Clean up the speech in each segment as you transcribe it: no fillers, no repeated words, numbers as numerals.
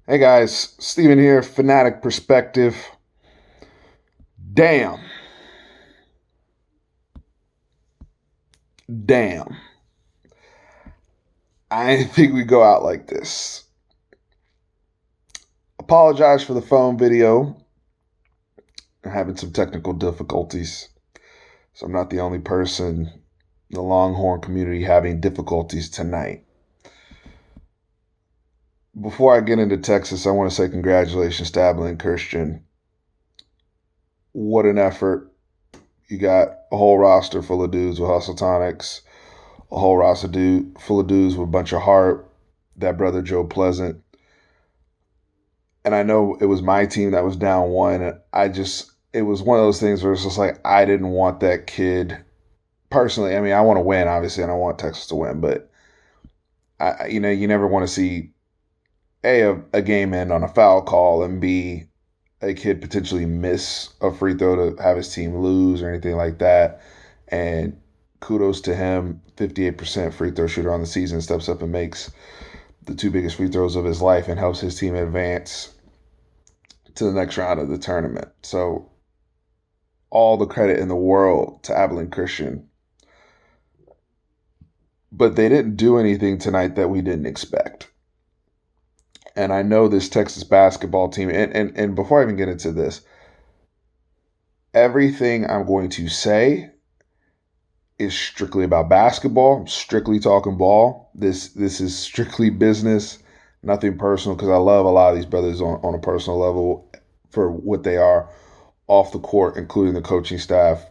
Hey guys, Steven here, Fanatic Perspective. Damn. Damn. I didn't think we'd go out like this. Apologize for the phone video. I'm having some technical difficulties. So I'm not the only person in the Longhorn community having difficulties tonight. Before I get into Texas, I want to say congratulations to Abilene Christian. What an effort. You got a whole roster full of dudes with hustle tonics, a whole roster full of dudes with a bunch of heart. That brother Joe Pleasant. And I know it was my team that was down one. And it was one of those things where it's just like, I didn't want that kid personally. I mean, I want to win, obviously, and I want Texas to win, but you never want to see a game end on a foul call and B, a kid potentially miss a free throw to have his team lose or anything like that. And kudos to him, 58% free throw shooter on the season, steps up and makes the two biggest free throws of his life and helps his team advance to the next round of the tournament. So all the credit in the world to Abilene Christian. But they didn't do anything tonight that we didn't expect. And I know this Texas basketball team, and before I even get into this, everything I'm going to say is strictly about basketball. I'm strictly talking ball. This is strictly business, nothing personal, because I love a lot of these brothers on a personal level for what they are off the court, including the coaching staff.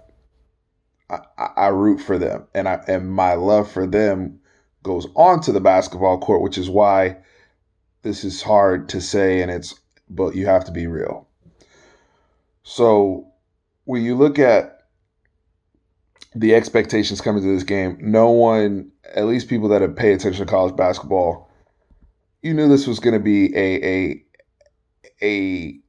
I root for them, and my love for them goes onto the basketball court, which is why this is hard to say, but you have to be real. So when you look at the expectations coming to this game, no one, at least people that have paid attention to college basketball, you knew this was going to be a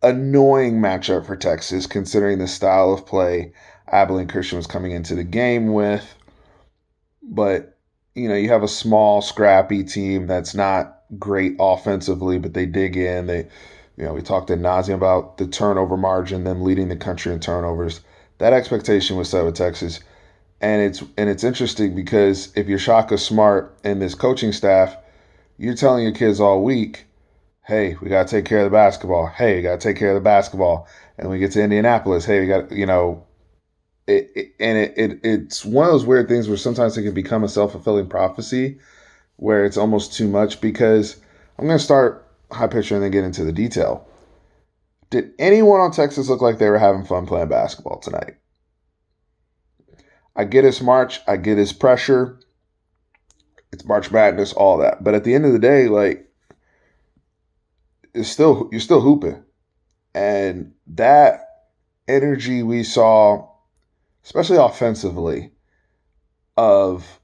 annoying matchup for Texas, considering the style of play Abilene Christian was coming into the game with. But you have a small, scrappy team that's not great offensively, but they dig in. We talked ad nauseum about the turnover margin, them leading the country in turnovers. That expectation was set with Texas, and it's interesting because if you're Shaka Smart and this coaching staff, you're telling your kids all week, hey, we got to take care of the basketball. Hey, we got to take care of the basketball. And we get to Indianapolis, hey, we got, it's one of those weird things where sometimes it can become a self-fulfilling prophecy where it's almost too much, because I'm going to start high picture and then get into the detail. Did anyone on Texas look like they were having fun playing basketball tonight? I get it's March. I get it's pressure. It's March Madness, all that. But at the end of the day, like, you're still hooping. And that energy we saw, especially offensively, of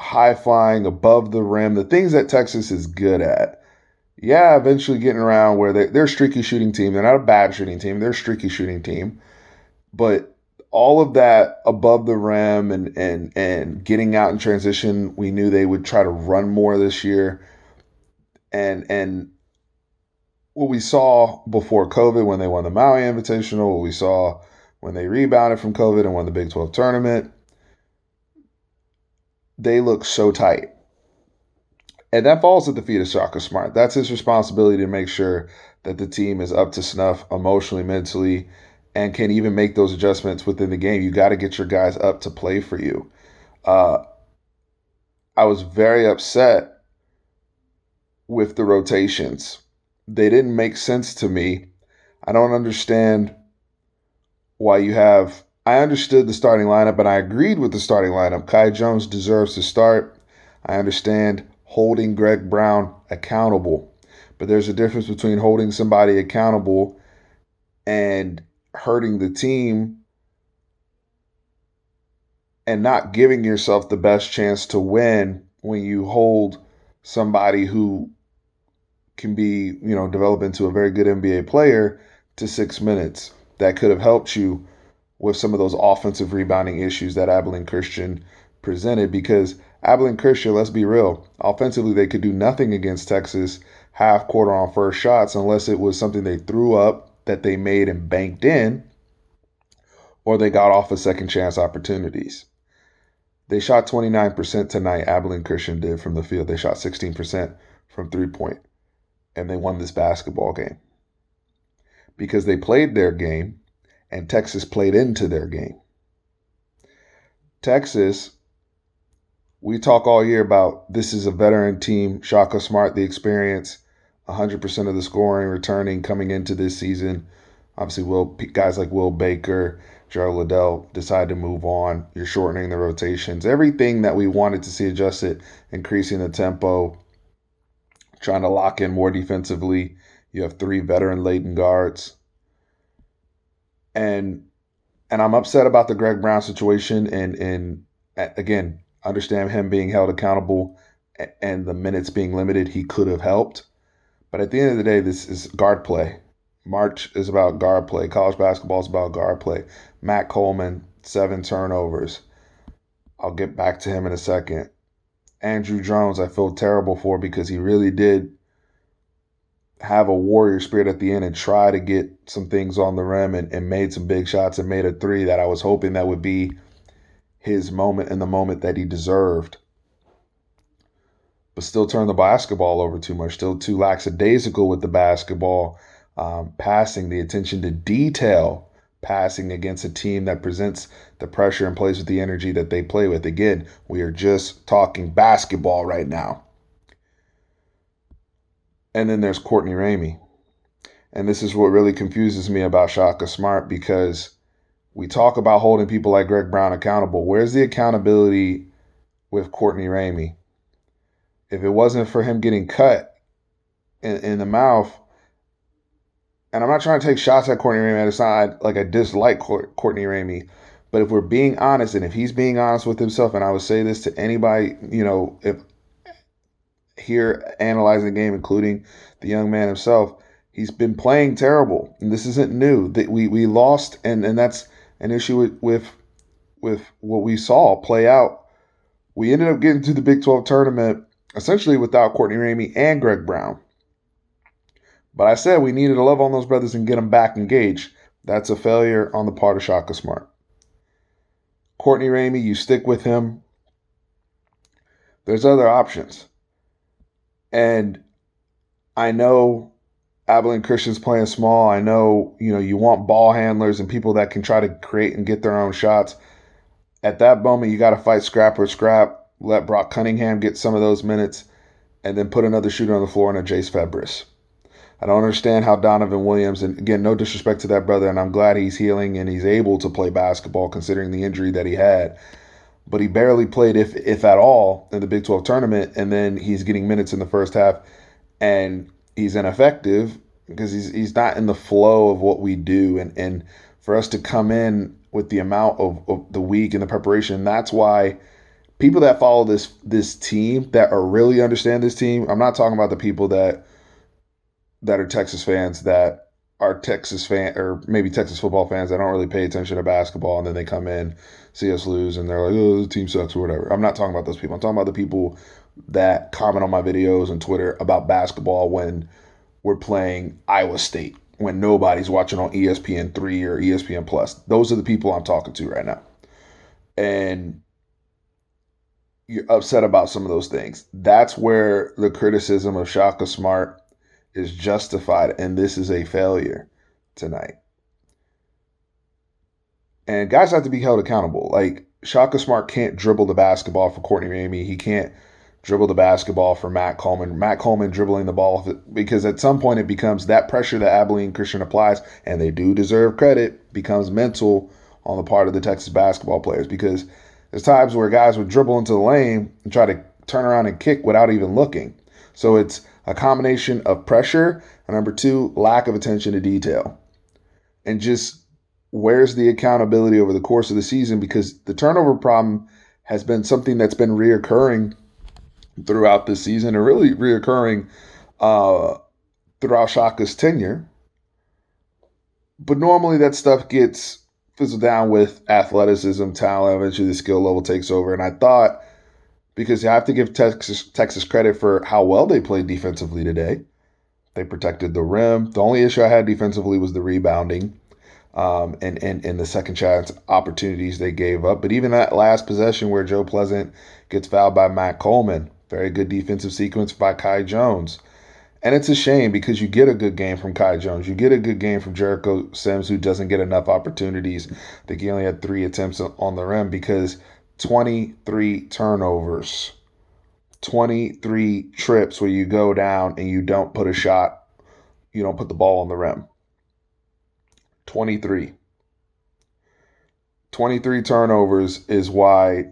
high flying above the rim, the things that Texas is good at. Yeah, eventually getting around where they're a streaky shooting team. They're not a bad shooting team. They're a streaky shooting team. But all of that above the rim and getting out in transition, we knew they would try to run more this year. And what we saw before COVID when they won the Maui Invitational, what we saw when they rebounded from COVID and won the Big 12 tournament, they look so tight. And that falls at the feet of Shaka Smart. That's his responsibility to make sure that the team is up to snuff emotionally, mentally, and can even make those adjustments within the game. You got to get your guys up to play for you. I was very upset with the rotations. They didn't make sense to me. I don't understand why you have... I understood the starting lineup, and I agreed with the starting lineup. Kai Jones deserves to start. I understand holding Greg Brown accountable. But there's a difference between holding somebody accountable and hurting the team and not giving yourself the best chance to win when you hold somebody who can be, develop into a very good NBA player to 6 minutes. That could have helped you with some of those offensive rebounding issues that Abilene Christian presented, because Abilene Christian, let's be real, offensively they could do nothing against Texas. half quarter on first shots unless it was something they threw up that they made and banked in, or they got off of second chance opportunities. They shot 29% tonight, Abilene Christian did, from the field. They shot 16% from 3-point, and they won this basketball game because they played their game and Texas played into their game. Texas, we talk all year about this is a veteran team. Shaka Smart, the experience, 100% of the scoring, returning, coming into this season. Obviously, guys like Will Baker, Gerald Liddell decide to move on. You're shortening the rotations. Everything that we wanted to see adjusted, increasing the tempo, trying to lock in more defensively. You have 3 veteran-laden guards. And I'm upset about the Greg Brown situation. And again, understand him being held accountable and the minutes being limited. He could have helped. But at the end of the day, this is guard play. March is about guard play. College basketball is about guard play. Matt Coleman, 7 turnovers. I'll get back to him in a second. Andrew Jones, I feel terrible for because he really did have a warrior spirit at the end and try to get some things on the rim and made some big shots and made a 3 that I was hoping that would be his moment and the moment that he deserved. But still turned the basketball over too much, still too lackadaisical with the basketball, passing, the attention to detail, passing against a team that presents the pressure and plays with the energy that they play with. Again, we are just talking basketball right now. And then there's Courtney Ramey. And this is what really confuses me about Shaka Smart, because we talk about holding people like Greg Brown accountable. Where's the accountability with Courtney Ramey? If it wasn't for him getting cut in the mouth, and I'm not trying to take shots at Courtney Ramey. It's not like I dislike Courtney Ramey. But if we're being honest, and if he's being honest with himself, and I would say this to anybody, if here analyzing the game, including the young man himself, he's been playing terrible. And this isn't new. We lost, and that's an issue with what we saw play out. We ended up getting to the Big 12 tournament essentially without Courtney Ramey and Greg Brown. But I said we needed to love on those brothers and get them back engaged. That's a failure on the part of Shaka Smart. Courtney Ramey, you stick with him. There's other options. And I know Abilene Christian's playing small. I know, you want ball handlers and people that can try to create and get their own shots. At that moment, you got to fight scrap or scrap. Let Brock Cunningham get some of those minutes and then put another shooter on the floor in a Jace Febris. I don't understand how Donovan Williams, and again, no disrespect to that brother, and I'm glad he's healing and he's able to play basketball considering the injury that he had. But he barely played, if at all, in the Big 12 tournament, and then he's getting minutes in the first half, and he's ineffective because he's not in the flow of what we do. And for us to come in with the amount of the week and the preparation, that's why people that follow this team, that are really understand this team, I'm not talking about the people that are Texas fans, that are Texas fan or maybe Texas football fans that don't really pay attention to basketball, and then they come in, see us lose, and they're like, oh, the team sucks or whatever. I'm not talking about those people. I'm talking about the people that comment on my videos on Twitter about basketball when we're playing Iowa State, when nobody's watching on ESPN3 or ESPN Plus. Those are the people I'm talking to right now. And you're upset about some of those things. That's where the criticism of Shaka Smart is justified, and this is a failure tonight. And guys have to be held accountable. Like, Shaka Smart can't dribble the basketball for Courtney Ramey. He can't dribble the basketball for Matt Coleman. Matt Coleman dribbling the ball, because at some point it becomes that pressure that Abilene Christian applies, and they do deserve credit, becomes mental on the part of the Texas basketball players, because there's times where guys would dribble into the lane and try to turn around and kick without even looking. So it's a combination of pressure, and number 2, lack of attention to detail. And just where's the accountability over the course of the season? Because the turnover problem has been something that's been reoccurring throughout this season, and really reoccurring throughout Shaka's tenure. But normally that stuff gets fizzled down with athleticism, talent, eventually the skill level takes over. And I thought, because you have to give Texas credit for how well they played defensively today. They protected the rim. The only issue I had defensively was the rebounding, and the second chance opportunities they gave up. But even that last possession where Joe Pleasant gets fouled by Matt Coleman, very good defensive sequence by Kai Jones. And it's a shame because you get a good game from Kai Jones. You get a good game from Jericho Sims, who doesn't get enough opportunities. I think he only had 3 attempts on the rim because 23 turnovers, 23 trips where you go down and you don't put a shot, you don't put the ball on the rim. 23. 23 turnovers is why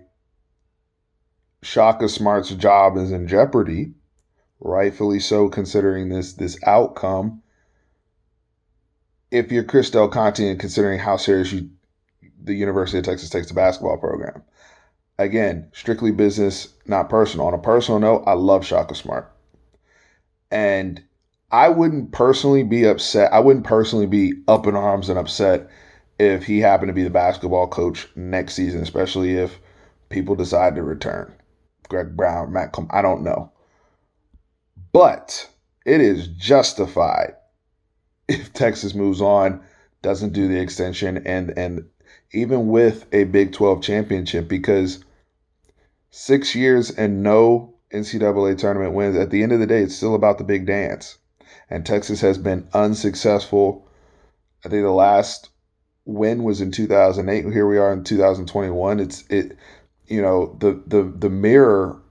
Shaka Smart's job is in jeopardy, rightfully so, considering this outcome. If you're Chris Del Conte and considering how serious the University of Texas takes the basketball program. Again, strictly business, not personal. On a personal note, I love Shaka Smart. And I wouldn't personally be upset. I wouldn't personally be up in arms and upset if he happened to be the basketball coach next season, especially if people decide to return. Greg Brown, Matt Coleman, I don't know. But it is justified if Texas moves on, doesn't do the extension, and even with a Big 12 championship, because 6 years and no NCAA tournament wins, at the end of the day, it's still about the big dance. And Texas has been unsuccessful. I think the last win was in 2008. Here we are in 2021. The mirror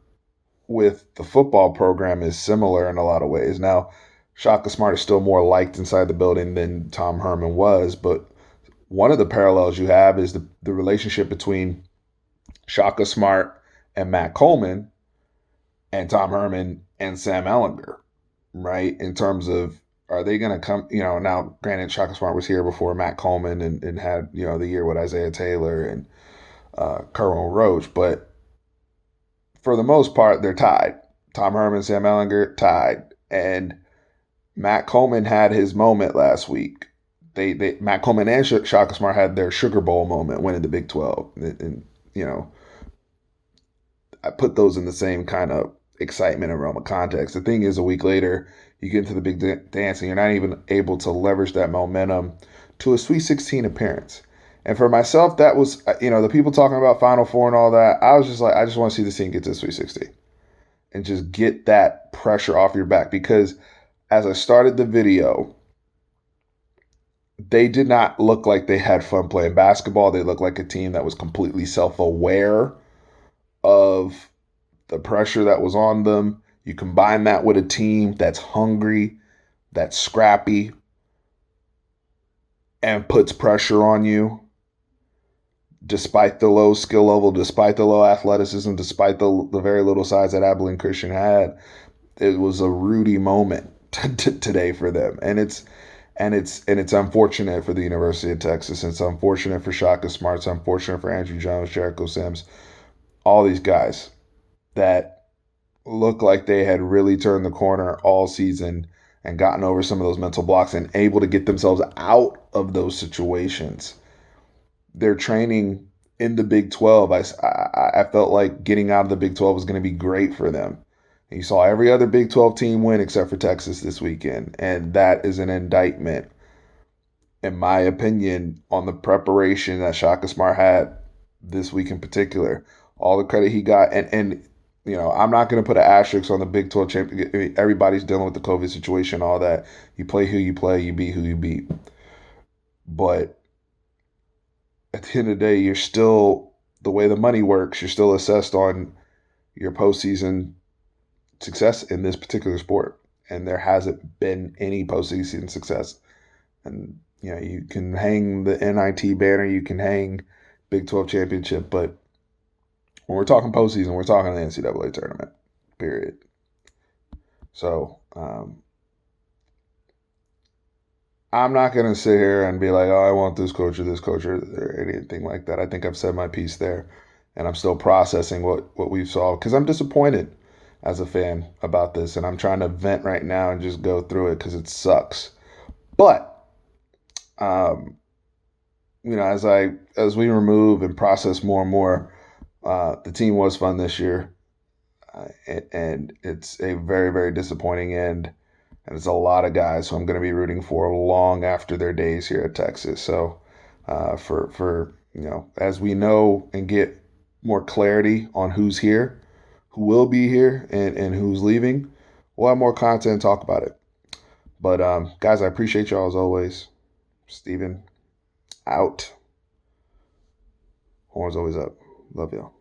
with the football program is similar in a lot of ways. Now, Shaka Smart is still more liked inside the building than Tom Herman was, but one of the parallels you have is the relationship between Shaka Smart and Matt Coleman and Tom Herman and Sam Ehlinger, right? In terms of, are they going to come, now granted Shaka Smart was here before Matt Coleman and had, the year with Isaiah Taylor and Kerwin Roach, but for the most part, they're tied. Tom Herman, Sam Ehlinger, tied. And Matt Coleman had his moment last week. Matt Coleman and Shaka Smart had their Sugar Bowl moment winning the Big 12. And I put those in the same kind of excitement and realm of context. The thing is, a week later, you get into the big dance and you're not even able to leverage that momentum to a Sweet 16 appearance. And for myself, that was, the people talking about Final Four and all that, I was just like, I just want to see this team get to the Sweet 16 and just get that pressure off your back. Because as I started the video, they did not look like they had fun playing basketball. They looked like a team that was completely self-aware of the pressure that was on them. You combine that with a team that's hungry, that's scrappy, and puts pressure on you, despite the low skill level, despite the low athleticism, despite the very little size that Abilene Christian had. It was a Rudy moment today for them. And it's unfortunate for the University of Texas. It's unfortunate for Shaka Smart. It's unfortunate for Andrew Jones, Jericho Sims, all these guys that look like they had really turned the corner all season and gotten over some of those mental blocks and able to get themselves out of those situations. Their training in the Big 12, I felt like getting out of the Big 12 was going to be great for them. And you saw every other Big 12 team win except for Texas this weekend. And that is an indictment, in my opinion, on the preparation that Shaka Smart had this week in particular. All the credit he got. And I'm not going to put an asterisk on the Big 12 championship. Everybody's dealing with the COVID situation, all that. You play who you play, you beat who you beat. But at the end of the day, you're still, the way the money works, you're still assessed on your postseason success in this particular sport. And there hasn't been any postseason success. And, you can hang the NIT banner, you can hang Big 12 championship, but when we're talking postseason, we're talking the NCAA tournament, period. So, I'm not going to sit here and be like, oh, I want this coach or anything like that. I think I've said my piece there, and I'm still processing what we saw because I'm disappointed as a fan about this, and I'm trying to vent right now and just go through it because it sucks. But, as we remove and process more and more, the team was fun this year, and it's a very, very disappointing end and it's a lot of guys who I'm going to be rooting for long after their days here at Texas. So for as we know and get more clarity on who's here, who will be here, and who's leaving, we'll have more content and talk about it. But guys, I appreciate y'all as always. Steven, out. Horns always up. Love y'all.